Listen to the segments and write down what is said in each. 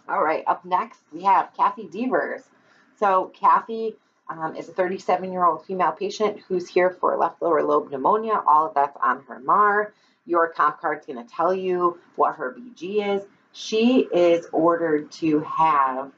All right, up next we have Kathy Devers. So Kathy is a 37-year-old female patient who's here for left lower lobe pneumonia. All of that's on her MAR. Your comp card's going to tell you what her BG is. She is ordered to have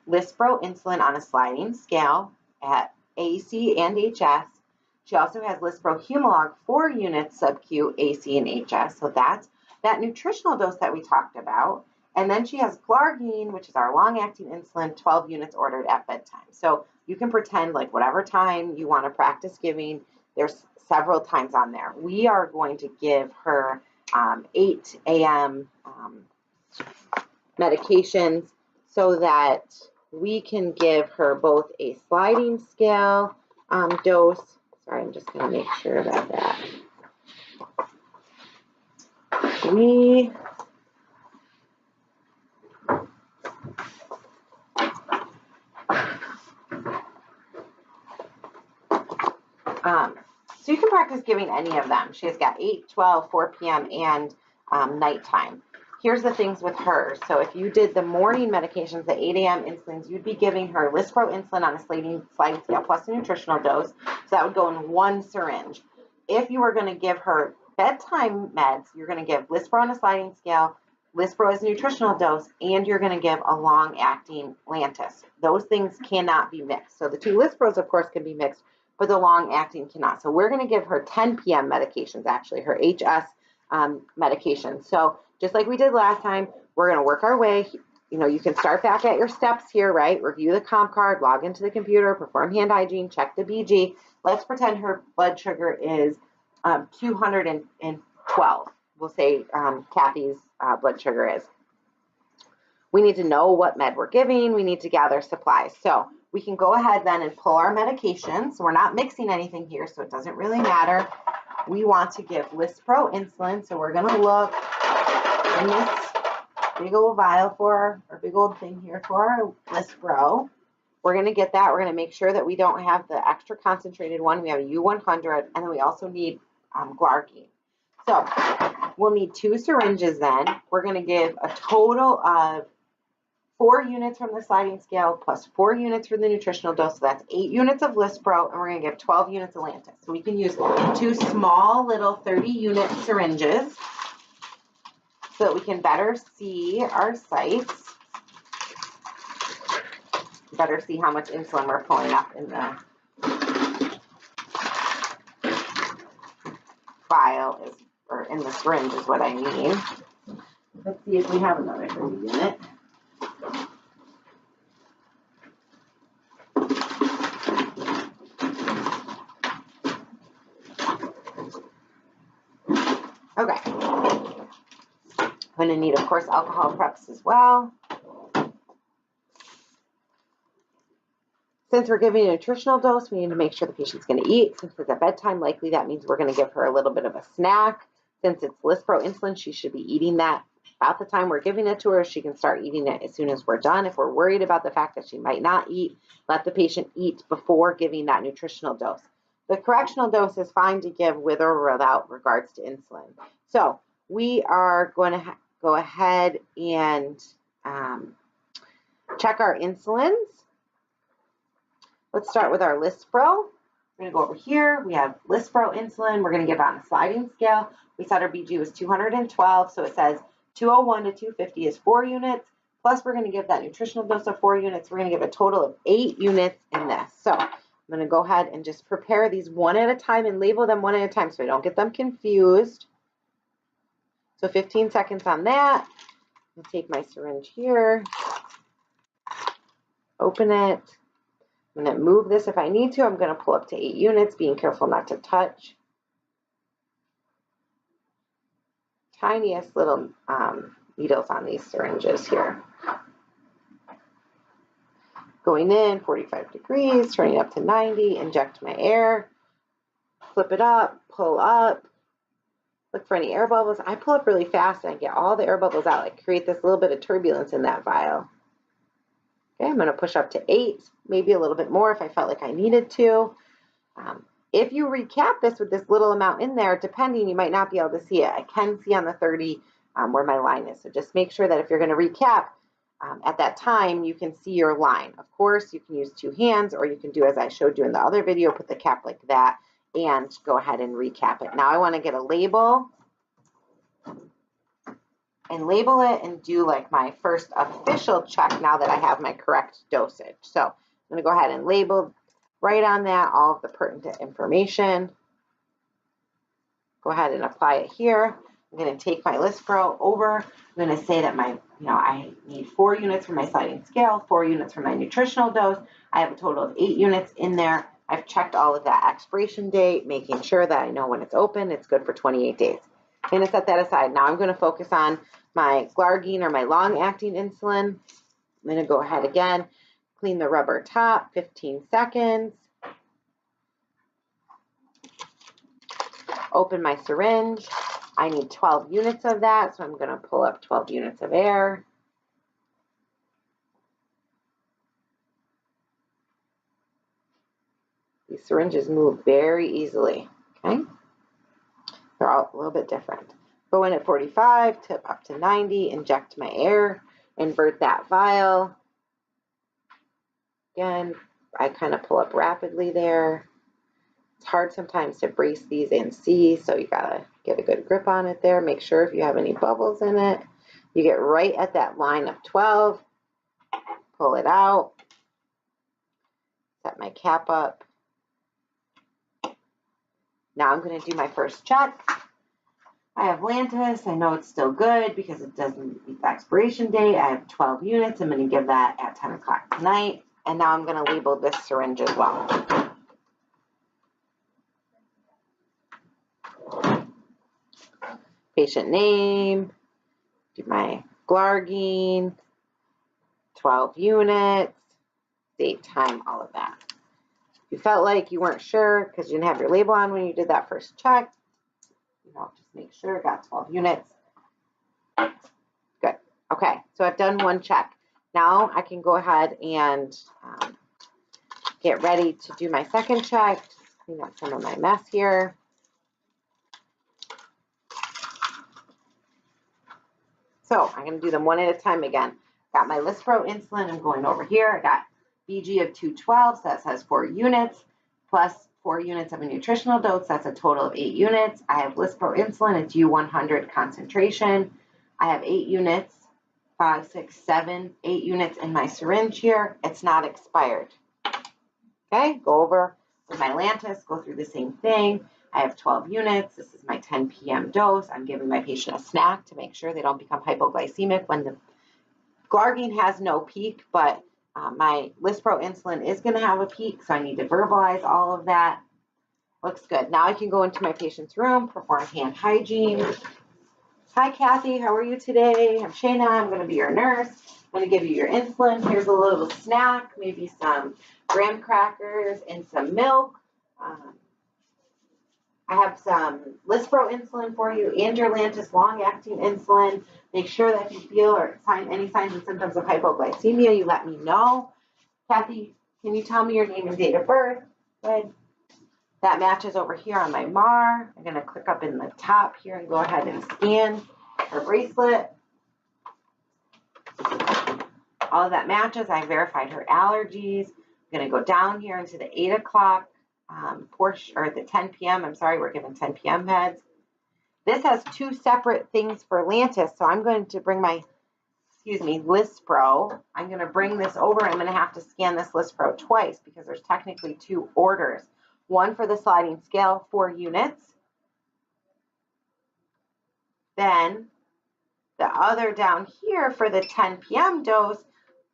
Lispro insulin on a sliding scale at AC and HS. She also has Lispro Humalog 4 units sub-Q AC and HS. So that's that nutritional dose that we talked about. And then she has Glargine, which is our long-acting insulin, 12 units ordered at bedtime. So you can pretend like whatever time you want to practice giving, there's several times on there. We are going to give her 8 a.m. Medications so that we can give her both a sliding scale dose. Sorry, I'm just going to make sure about that. So you can practice giving any of them. She's got 8, 12, 4 p.m. and nighttime. Here's the things with her. So if you did the morning medications, the 8 a.m. insulins, you'd be giving her Lispro insulin on a sliding scale plus a nutritional dose. So that would go in one syringe. If you were going to give her bedtime meds, you're going to give Lispro on a sliding scale, Lispro as a nutritional dose, and you're going to give a long-acting Lantus. Those things cannot be mixed. So the two Lispros, of course, can be mixed, but the long-acting cannot. So we're going to give her 10 p.m. medications, actually, her HS medication. So just like we did last time, we're going to work our way. You know, you can start back at your steps here, right? Review the comp card, log into the computer, perform hand hygiene, check the BG. Let's pretend her blood sugar is 212. We'll say Kathy's blood sugar is. We need to know what med we're giving. We need to gather supplies. So we can go ahead then and pull our medications. So we're not mixing anything here, so it doesn't really matter. We want to give Lispro insulin, so we're going to look in this big old vial for our big old thing here for our Lispro. We're going to get that. We're going to make sure that we don't have the extra concentrated one. We have a U100, and then we also need Glargine. So we'll need 2 syringes then. We're going to give a total of 4 units from the sliding scale plus 4 units for the nutritional dose. So that's 8 units of Lispro, and we're going to give 12 units of Lantus. So we can use 2 small little 30-unit syringes so that we can better see our sites, better see how much insulin we're pulling up in the vial, or in the syringe is what I mean. Let's see if we have another 30 unit. Okay. I'm going to need, of course, alcohol preps as well. Since we're giving a nutritional dose, we need to make sure the patient's going to eat. Since it's at bedtime, likely that means we're going to give her a little bit of a snack. Since it's Lispro insulin, she should be eating that about the time we're giving it to her. She can start eating it as soon as we're done. If we're worried about the fact that she might not eat, let the patient eat before giving that nutritional dose. The correctional dose is fine to give with or without regards to insulin. So we are going to go ahead and check our insulins. Let's start with our Lispro. We're going to go over here. We have Lispro insulin. We're going to give on a sliding scale. We said our BG was 212, so it says 201 to 250 is 4 units. Plus, we're going to give that nutritional dose of 4 units. We're going to give a total of 8 units in this. So I'm going to go ahead and just prepare these one at a time and label them one at a time so I don't get them confused. So 15 seconds on that. I'll take my syringe here, open it. I'm going to move this if I need to. I'm going to pull up to 8 units, being careful not to touch. Tiniest little needles on these syringes here. Going in, 45 degrees, turning up to 90, inject my air, flip it up, pull up, look for any air bubbles. I pull up really fast and I get all the air bubbles out. I create this little bit of turbulence in that vial. Okay, I'm going to push up to 8, maybe a little bit more if I felt like I needed to. If you recap this with this little amount in there, depending, you might not be able to see it. I can see on the 30 where my line is. So just make sure that if you're going to recap, at that time, you can see your line. Of course, you can use 2 hands, or you can do as I showed you in the other video, put the cap like that and go ahead and recap it. Now I want to get a label and label it and do like my first official check now that I have my correct dosage. So I'm going to go ahead and label right on that all of the pertinent information. Go ahead and apply it here. I'm going to take my Lispro over. I'm going to say that I need 4 units for my sliding scale, 4 units for my nutritional dose. I have a total of 8 units in there. I've checked all of that expiration date, making sure that I know when it's open, it's good for 28 days. I'm going to set that aside. Now I'm going to focus on my Glargine or my long-acting insulin. I'm going to go ahead again, clean the rubber top, 15 seconds. Open my syringe. I need 12 units of that, so I'm going to pull up 12 units of air. These syringes move very easily, okay? They're all a little bit different. Go in at 45, tip up to 90, inject my air, invert that vial. Again, I kind of pull up rapidly there. It's hard sometimes to brace these and see, so you gotta get a good grip on it there. Make sure if you have any bubbles in it, you get right at that line of 12. Pull it out. Set my cap up. Now I'm going to do my first check. I have Lantus. I know it's still good because it doesn't meet the expiration date. I have 12 units. I'm going to give that at 10 o'clock tonight. And now I'm going to label this syringe as well. Patient name, do my Glargine, 12 units, date, time, all of that. If you felt like you weren't sure because you didn't have your label on when you did that first check, just make sure, got 12 units. Good. Okay, so I've done 1 check. Now I can go ahead and get ready to do my second check. Just clean up some of my mess here. So I'm going to do them one at a time again. Got my Lispro insulin. I'm going over here. I got BG of 212, so that says 4 units, plus 4 units of a nutritional dose. That's a total of 8 units. I have Lispro insulin. It's U100 concentration. I have 8 units, 5, 6, 7, 8 units in my syringe here. It's not expired. Okay, go over with my Lantus, go through the same thing. I have 12 units. This is my 10 p.m. dose. I'm giving my patient a snack to make sure they don't become hypoglycemic when the Glargine has no peak, but my Lispro insulin is going to have a peak, so I need to verbalize all of that. Looks good. Now I can go into my patient's room, perform hand hygiene. Hi, Kathy. How are you today? I'm Shayna. I'm going to be your nurse. I'm going to give you your insulin. Here's a little snack, maybe some graham crackers and some milk. I have some Lispro insulin for you and your Lantus long-acting insulin. Make sure that if you feel or any signs and symptoms of hypoglycemia, you let me know. Kathy, can you tell me your name and date of birth? Good. That matches over here on my MAR. I'm going to click up in the top here and go ahead and scan her bracelet. All of that matches. I verified her allergies. I'm going to go down here into the 8 o'clock portion, or the 10 p.m. I'm sorry, we're given 10 p.m. meds. This has 2 separate things for Lantus, so I'm going to bring my, Lispro. I'm going to bring this over. I'm going to have to scan this Lispro twice because there's technically 2 orders. One for the sliding scale, 4 units. Then the other down here for the 10 p.m. dose,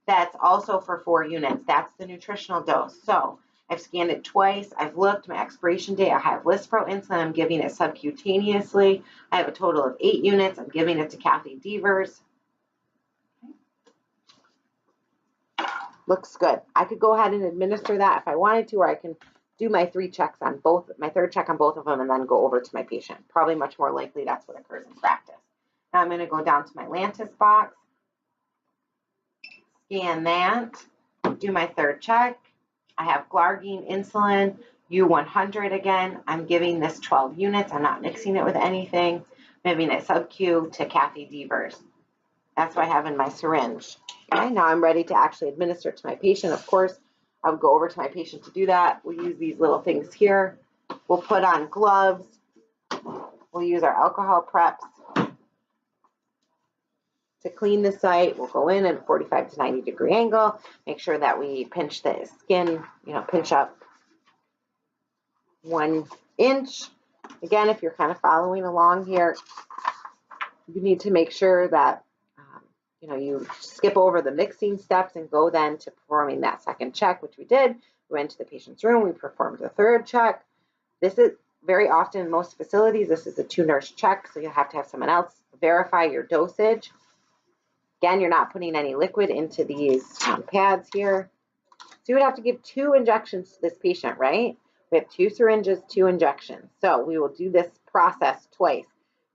that's also for 4 units. That's the nutritional dose. So I've scanned it twice. I've looked, my expiration date. I have Lispro insulin. I'm giving it subcutaneously. I have a total of 8 units. I'm giving it to Kathy Devers. Okay. Looks good. I could go ahead and administer that if I wanted to, or I can do my 3 checks on both, my 3rd check on both of them, and then go over to my patient. Probably much more likely that's what occurs in practice. Now I'm going to go down to my Lantus box, scan that, do my 3rd check. I have Glargine insulin, U100 again. I'm giving this 12 units. I'm not mixing it with anything. I'm giving it sub-Q to Kathy Devers. That's what I have in my syringe. Okay, now I'm ready to actually administer to my patient. Of course, I would go over to my patient to do that. We'll use these little things here. We'll put on gloves. We'll use our alcohol preps to clean the site. We'll go in at a 45 to 90 degree angle. Make sure that we pinch the skin, pinch up 1 inch. Again, if you're kind of following along here, you need to make sure that you skip over the mixing steps and go then to performing that second check, which we did. We went to the patient's room, we performed the third check. This is very often in most facilities, this is a 2-nurse check, so you have to have someone else verify your dosage. Again, you're not putting any liquid into these pads here. So you would have to give 2 injections to this patient, right? We have 2 syringes, 2 injections. So we will do this process twice.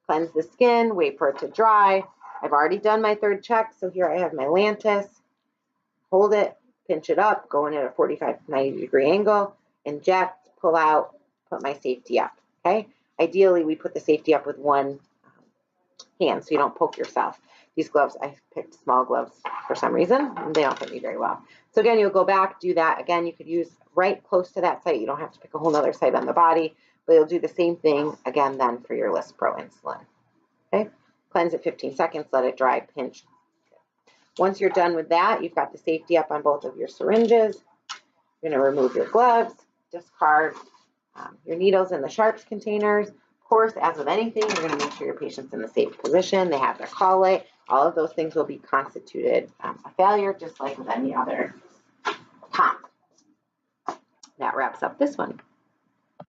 Cleanse the skin, wait for it to dry. I've already done my third check, so here I have my Lantus. Hold it, pinch it up, go in at a 45 to 90 degree angle, inject, pull out, put my safety up, okay? Ideally, we put the safety up with 1 hand so you don't poke yourself. These gloves, I picked small gloves for some reason, and they don't fit me very well. So again, you'll go back, do that. Again, you could use right close to that site. You don't have to pick a whole other site on the body, but you'll do the same thing again then for your Lispro insulin, okay? Cleanse it 15 seconds, let it dry, pinch. Once you're done with that, you've got the safety up on both of your syringes. You're going to remove your gloves, discard your needles in the sharps containers. Of course, as with anything, you're going to make sure your patient's in the safe position. They have their call light. All of those things will be constituted a failure, just like with any other comp. That wraps up this one.